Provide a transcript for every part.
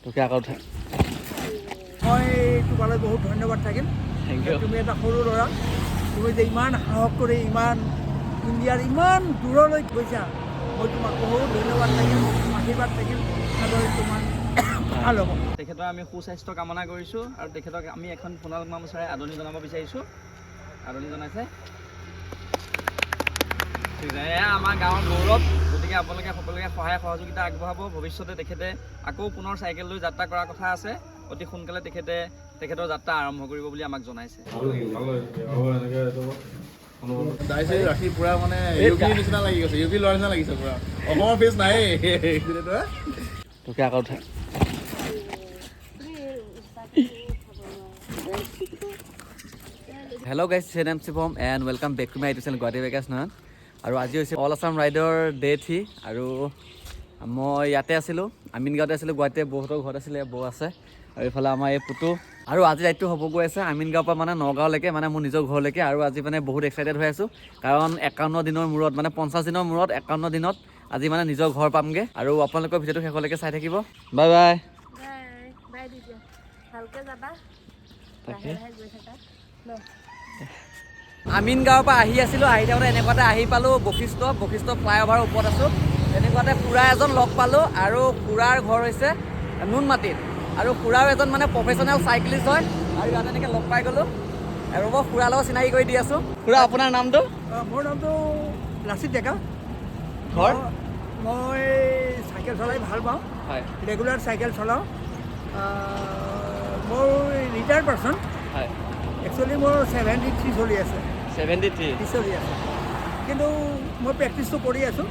তোকে আকৌ মই তোমালৈ বহুত ধন্যবাদ থাকিল। তুমি এটা সৰু ল'ৰা, তুমি যে ইমান সাহস কৰি ইমান ইণ্ডিয়াৰ ইমান দূৰলৈ গৈছা, মই তোমাক বহুত ধন্যবাদ থাকিল, আশীৰ্বাদ থাকিল। তোমাৰ ভাল হ'ব। তেখেতৰ আমি সুস্বাস্থ্য কামনা কৰিছোঁ আৰু তেখেতক আমি এখন সোণাল গামোচাৰে আদৰণি জনাব বিচাৰিছোঁ। আদৰণি জনাইছে এয়া আমাৰ গাঁৱৰ গৌৰৱ। গতিকে আপোনালোকে সকলোকে সহায় সহযোগিতা আগবঢ়াব। ভৱিষ্যতে তেখেতে আকৌ পুনৰ চাইকেল লৈ যাত্ৰা কৰাৰ কথা আছে। অতি সোনকালে তেখেতৰ যাত্ৰা আৰম্ভ কৰিব বুলি আমাক জনাইছে। ৰাখি পুৰা মানে ইউপি নিচিনা লাগি গৈছে, ইউপি ল'ৰা নিচিনা লাগিছে পুৰা। অসমৰ ফেচ নাই তোকে আকৌ হেল্ল' গাইজ, চেনেম Shivam and welcome back to my YouTube channel Guwahati bakers নহয়। আৰু আজি হৈছে অল আছাম ৰাইডৰ ডে 3 আৰু মই ইয়াতে আছিলোঁ, আমিনগাঁৱতে আছিলোঁ। গুৱাহাটীতে বৌহঁতৰ ঘৰত আছিলে, বৌ আছে আৰু এইফালে আমাৰ এই পুতু। আৰু আজি ৰাইডটো হ'ব গৈ আছে আমিনগাঁৱৰ পৰা মানে নগাঁৱলৈকে, মানে মোৰ নিজৰ ঘৰলৈকে। আৰু আজি মানে বহুত এক্সাইটেড হৈ আছোঁ, কাৰণ 51 দিনৰ মূৰত, মানে 50 দিনৰ মূৰত 51 দিনত আজি মানে নিজৰ ঘৰ পামগৈ। আৰু আপোনালোকৰ ভিডিঅ'টো শেষলৈকে চাই থাকিব। Bye bye. বাই দিদি, ভালকে যাবা, লাহে লাহে গৈ থাকা। আমিনগাঁৱৰ পৰা আহি আছিলোঁ, আহি থাকোঁতে এনেকুৱাতে আহি পালোঁ বশিষ্ঠ ফ্লাইঅভাৰৰ ওপৰত আছোঁ। এনেকুৱাতে খুৰা এজন লগ পালোঁ, আৰু খুৰাৰ ঘৰ হৈছে নুনমাটিত। আৰু খুৰাও এজন মানে প্ৰফেচনেল চাইক্লিষ্ট হয়, আৰু ইয়াত এনেকৈ লগ পাই গ'লোঁ। আৰু মই খুৰাৰ লগত চিনাকি কৰি দি আছোঁ। খুৰা, আপোনাৰ নামটো? মোৰ নামটো লাচিত ডেকা। ঘৰ? মই চাইকেল চলাই ভাল পাওঁ, হয় ৰেগুলাৰ চাইকেল চলাওঁ। মোৰ ৰিটায়াৰ্ড পাৰ্চন। হয়, একচুৱেলি মোৰ 73 চলি আছে, 73 চলি আছে, কিন্তু মই প্ৰেক্টিছটো কৰি আছোঁ।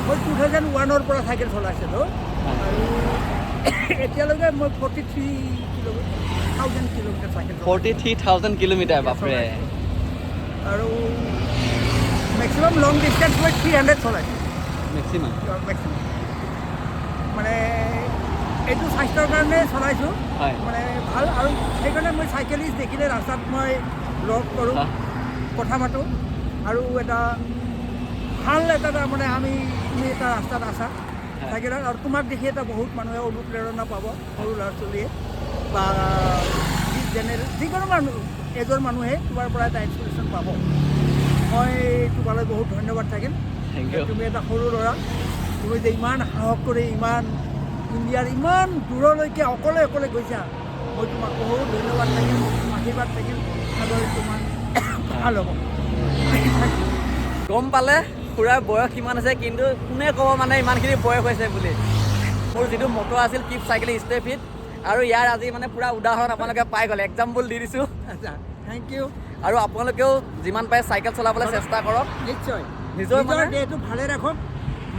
মই 2001ৰ পৰা চাইকেল চলাইছিলোঁ, আৰু এতিয়ালৈকে মই 43,000 কিলোমিটাৰ চাইকেল 43,000 কিলোমিটাৰ। বাপৰে। আৰু মেক্সিমাম লং ডিষ্টেঞ্চ মই 300 চলাইছোঁ। মেক্সিমাম মানে এইটো স্বাস্থ্যৰ কাৰণে চলাইছোঁ, হয়। মানে ভাল। আৰু সেইকাৰণে মই চাইকেলিষ্ট দেখিলে ৰাস্তাত মই লগ কৰোঁ, কথা পাতোঁ, আৰু এটা ভাল এটা মানে তুমি এটা ৰাস্তাত আছা চাইকেলত, আৰু তোমাক দেখি এটা বহুত মানুহে অনুপ্ৰেৰণা পাব, সৰু ল'ৰা ছোৱালীয়ে বা যিকোনো মানুহ, এজন মানুহে তোমাৰ পৰা এটা ইনস্পিৰেশ্যন পাব। মই তোমালৈ বহুত ধন্যবাদ থাকিল। তুমি এটা সৰু ল'ৰা, তুমি যে ইমান সাহস কৰি ইমান ইণ্ডিয়াৰ ইমান দূৰলৈকে অকলে গৈছা, মই তোমাক বহুত ধন্যবাদ থাকিল, আশীৰ্বাদ থাকিল। তোমাৰ ভাল হ'ব। গম পালে খুৰাৰ বয়স কিমান আছে, কিন্তু কোনে ক'ব মানে ইমানখিনি বয়স হৈছে বুলি। মোৰ যিটো মটো আছিল কিপ চাইকেল ষ্টে ফিট, আৰু ইয়াৰ আজি মানে পূৰা উদাহৰণ আপোনালোকে পাই গ'লে, এক্সাম্পল দি দিছোঁ। আচ্ছা, থেংক ইউ। আৰু আপোনালোকেও যিমান পাৰে চাইকেল চলাবলৈ চেষ্টা কৰক। নিশ্চয় নিজৰ দেহটো ভালে ৰাখক।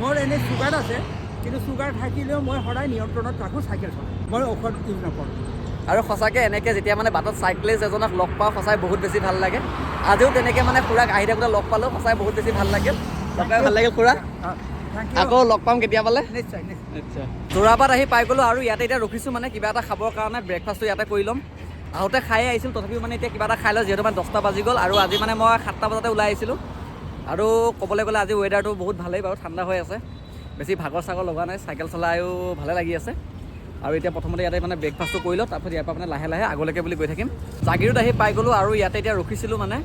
মোৰ এনেই চুগাৰ আছে, কিন্তু চুগাৰ থাকিলেও মই সদায় নিয়ন্ত্ৰণত ৰাখোঁ চাইকেল চলাই, মই ঔষধ ইউজ নকৰোঁ। আৰু সঁচাকৈ এনেকৈ যেতিয়া মানে বাটত চাইক্লিষ্ট এজনক লগ পাওঁ, সঁচাই বহুত বেছি ভাল লাগে। আজিও তেনেকৈ মানে খুৰাক আহি থাকোঁতে লগ পালোঁ, সঁচাই বহুত বেছি ভাল লাগিল। লগ পাই ভাল লাগিল খুৰা। আকৌ লগ পাম কেতিয়াবালে। নিশ্চয় আচ্ছা, যোৰাবাট আহি পাই গ'লোঁ, আৰু ইয়াতে এতিয়া ৰখিছোঁ মানে কিবা এটা খাবৰ কাৰণে। ব্ৰেকফাষ্টটো ইয়াতে কৰি ল'ম। আহোঁতে খায়ে আহিছিলোঁ, তথাপিও মানে এতিয়া কিবা এটা খাই লওঁ, যিহেতু মানে 10টা বাজি গ'ল। আৰু আজি মানে মই 7টা বজাতে ওলাই আহিছিলোঁ। আৰু ক'বলৈ গ'লে আজি ৱেডাৰটো বহুত ভালেই বাৰু, ঠাণ্ডা হৈ আছে, বেছি ভাগৰ চাগৰ লগা নাই, চাইকেল চলায়ো ভালে লাগি আছে। আৰু এতিয়া প্ৰথমতে ইয়াতে মানে ব্ৰেকফাষ্টটো কৰি লওঁ, তাৰপিছত ইয়াৰ পৰা মানে লাহে লাহে আগলৈকে বুলি গৈ থাকিম। জাগিৰোড আহি পাই গ'লোঁ, আৰু ইয়াতে এতিয়া ৰখিছিলোঁ মানে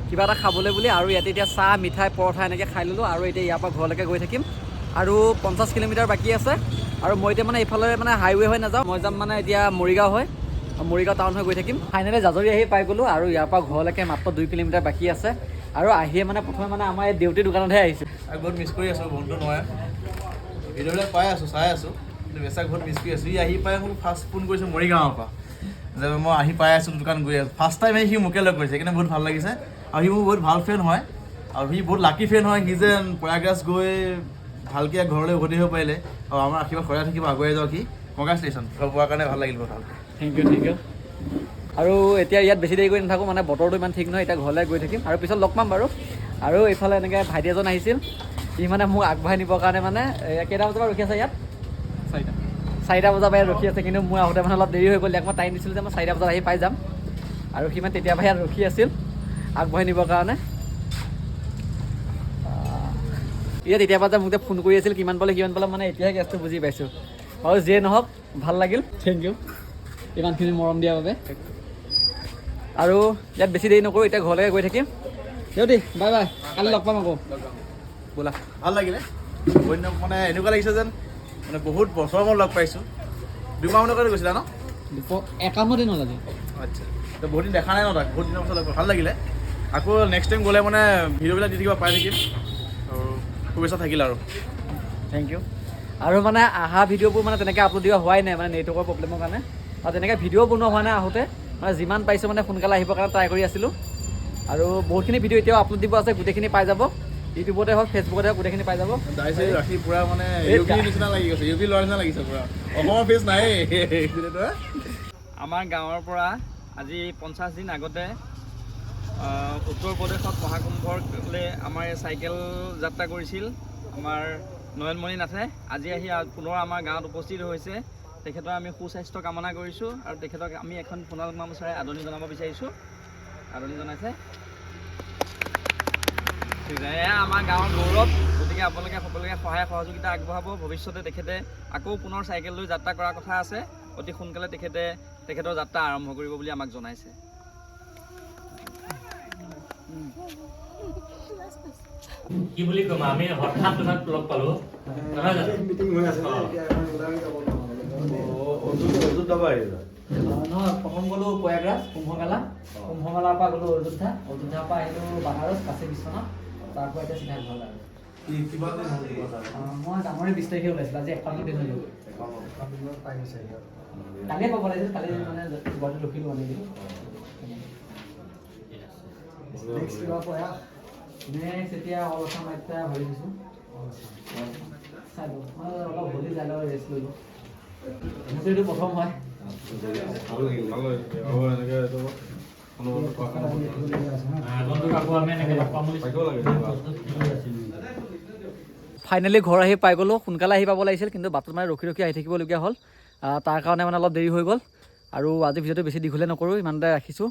কিবা এটা খাবলৈ বুলি। আৰু ইয়াতে এতিয়া চাহ, মিঠাই, পৰঠা এনেকৈ খাই ল'লোঁ। আৰু এতিয়া ইয়াৰ পৰা ঘৰলৈকে গৈ থাকিম, আৰু 50 কিলোমিটাৰ বাকী আছে। আৰু মই এতিয়া মানে এইফালে মানে হাইৱে হৈ নাযাওঁ, মই যাম মানে এতিয়া মৰিগাঁও হৈ, মৰিগাঁও টাউন হৈ গৈ থাকিম। ফাইনেলি জাজৰি আহি পাই গ'লোঁ, আৰু ইয়াৰ পৰা ঘৰলৈকে মাত্ৰ 2 কিলোমিটাৰ বাকী আছে। আৰু আহিয়ে মানে প্ৰথমে মানে আমাৰ এই দেউতিৰ দোকানতহে আহিছোঁ। বহুত মিছ কৰি আছোঁ বন্ধু নহয়, ভিডিঅ'বিলাক পাই আছোঁ, চাই আছোঁ, কিন্তু বেচাক বহুত মিছ কৰি আছোঁ। ই আহি পাই মোক ফাৰ্ষ্ট ফোন কৰিছোঁ মৰিগাঁৱৰ পৰা, যে মই আহি পাই আছোঁ, দোকান গৈ আছোঁ। ফাৰ্ষ্ট টাইম সি মোকে লগ কৰিছে, সেইকাৰণে বহুত ভাল লাগিছে। আৰু সি মোৰ বহুত ভাল ফ্ৰেণ্ড হয়, আৰু সি বহুত লাকি ফ্ৰেণ্ড হয়। সি যেন প্ৰয়াগৰাজ গৈ ভালকৈ ঘৰলৈ উভতি আহিব পাৰিলে, আৰু আমাৰ আশীৰ্বাদ সদায় থাকিব, আগুৱাই যাওক সি। কংগ্ৰেচুলেশ্যন, ঘৰ পোৱাৰ কাৰণে ভাল লাগিল বহুত ভালকৈ। Thank you. আৰু এতিয়া ইয়াত বেছি দেৰি কৰি নাথাকোঁ, মানে বতৰটো ইমান ঠিক নহয়, এতিয়া ঘৰলৈ গৈ থাকিম, আৰু পিছত লগ পাম বাৰু। আৰু এইফালে এনেকৈ ভাইটি এজন আহিছিল, সি মানে মোক আগবঢ়াই নিবৰ কাৰণে মানে কেইটা বজাৰ পৰা ৰখি আছে ইয়াত? 4টা বজাৰ পৰা ৰখি আছে, কিন্তু মোৰ আহোঁতে মানে অলপ দেৰি হৈ গ'ল। মই টাইম দিছিলোঁ যে মই 4টা বজাত আহি পাই যাম, আৰু সি মানে তেতিয়াৰ পৰা ইয়াত ৰখি আছিল আগবঢ়াই নিবৰ কাৰণে। ইয়াত তেতিয়াৰ পৰা যে মোক ফোন কৰি আছিল, কিমান পালে মানে এতিয়াহে কেছটো বুজি পাইছোঁ। আৰু যিয়ে নহওক ভাল লাগিল, থেংক ইউ ইমানখিনি মৰম দিয়াৰ বাবে। আৰু ইয়াত বেছি দেৰি নকৰোঁ, এতিয়া ঘৰলৈকে গৈ থাকিম। দিয়ক দেই, বাই বাই, কালি লগ পাম আকৌ। ব'লা। ভাল লাগিলে মানে এনেকুৱা লাগিছে যেন মানে বহুত বছৰ মই লগ পাইছোঁ। 2 মাহ মানৰ কাৰণে গৈছিলা ন? 51 দিন হ'ল আজি। আচ্ছা, তো বহুত দিন দেখা নাই ন তাক, বহুত দিনৰ পাছত লগ পাই ভাল লাগিলে। আকৌ নেক্সট টাইম গ'লে মানে ভিডিঅ'বিলাক দি থাকিব পাই থাকিম আৰু শুভেচ্ছা থাকিল আৰু। Thank you. আৰু মানে অহা ভিডিঅ'বোৰ মানে তেনেকৈ আপলোড দিয়া হোৱাই নাই মানে নেটৱৰ্কৰ প্ৰব্লেমৰ কাৰণে, আৰু তেনেকৈ ভিডিঅ' বনোৱা হোৱা নাই আহোঁতে, মানে যিমান পাৰিছোঁ মানে সোনকালে আহিবৰ কাৰণে ট্ৰাই কৰি আছিলোঁ। আৰু বহুতখিনি ভিডিঅ' এতিয়াও আপলোড দিব আছে, গোটেইখিনি পাই যাব, ইউটিউবতে হওক ফেচবুকতে হওক গোটেইখিনি পাই যাব। দাইছে ৰাখি পুৰা মানে ইউপি নিচিনা লাগি গৈছে, ইউপি ল'ৰা নিচিনা লাগিছে পুৰা, অসমৰ ফেচ নাই। আমাৰ গাঁৱৰ পৰা আজি 50 দিন আগতে উত্তৰ প্ৰদেশত মহাকুম্ভলৈ আমাৰ এই চাইকেল যাত্ৰা কৰিছিল আমাৰ নয়নমণি নাথে। আজি আহি পুনৰ আমাৰ গাঁৱত উপস্থিত হৈছে। তেখেতৰ আমি সুস্বাস্থ্য কামনা কৰিছোঁ আৰু তেখেতক আমি এখন সোণাল গামোচাৰে আদৰণি জনাব বিচাৰিছোঁ। আদৰণি জনাইছে, এয়া আমাৰ গাঁৱৰ গৌৰৱ। গতিকে আপোনালোকে সকলোকে সহায় সহযোগিতা আগবঢ়াব। ভৱিষ্যতে তেখেতে আকৌ পুনৰ চাইকেল লৈ যাত্ৰা কৰাৰ কথা আছে। অতি সোনকালে তেখেতৰ যাত্ৰা আৰম্ভ কৰিব বুলি আমাক জনাইছে। কি বুলি ক'ম, আমি হঠাৎ তোমাক লগ পালো নহয় জানো? নহয়, প্ৰথম গ'লোঁ প্ৰয়াগৰাজ কুম্ভমেলা, কুম্ভমেলাৰ পৰা গ'লোঁ অযোধ্যাৰ পৰা আহিলোঁ বানাৰস কাশী বিশ্বনাথ, তাৰ পৰা এতিয়া চিধা ঘৰলৈ আৰু। মই জানুৱাৰী 20 তাৰিখে ওলাইছিলোঁ, আজি 51 দিন হৈ গ'ল। কালিয়ে পাব লাগিছিল, কালি মানে গুৱাহাটীত ৰখিলোঁ মানে নেক্সট এতিয়া অল আছাম এতিয়া ভাবি দিছোঁ, চাই লওঁ মানে অলপ ভৰি যাই লওঁ, ৰেষ্ট লৈ লওঁ। মোৰতো এইটো প্ৰথম হয়। ফাইনেলি ঘৰ আহি পাই গ'লোঁ। সোনকালে আহি পাব লাগিছিল, কিন্তু বাটত মানে ৰখি আহি থাকিবলগীয়া হ'ল। তাৰ কাৰণে মানে অলপ দেৰি হৈ গ'ল। আৰু আজি ভিডিঅ'টো বেছি দীঘলে নকৰোঁ, ইমানতে ৰাখিছোঁ।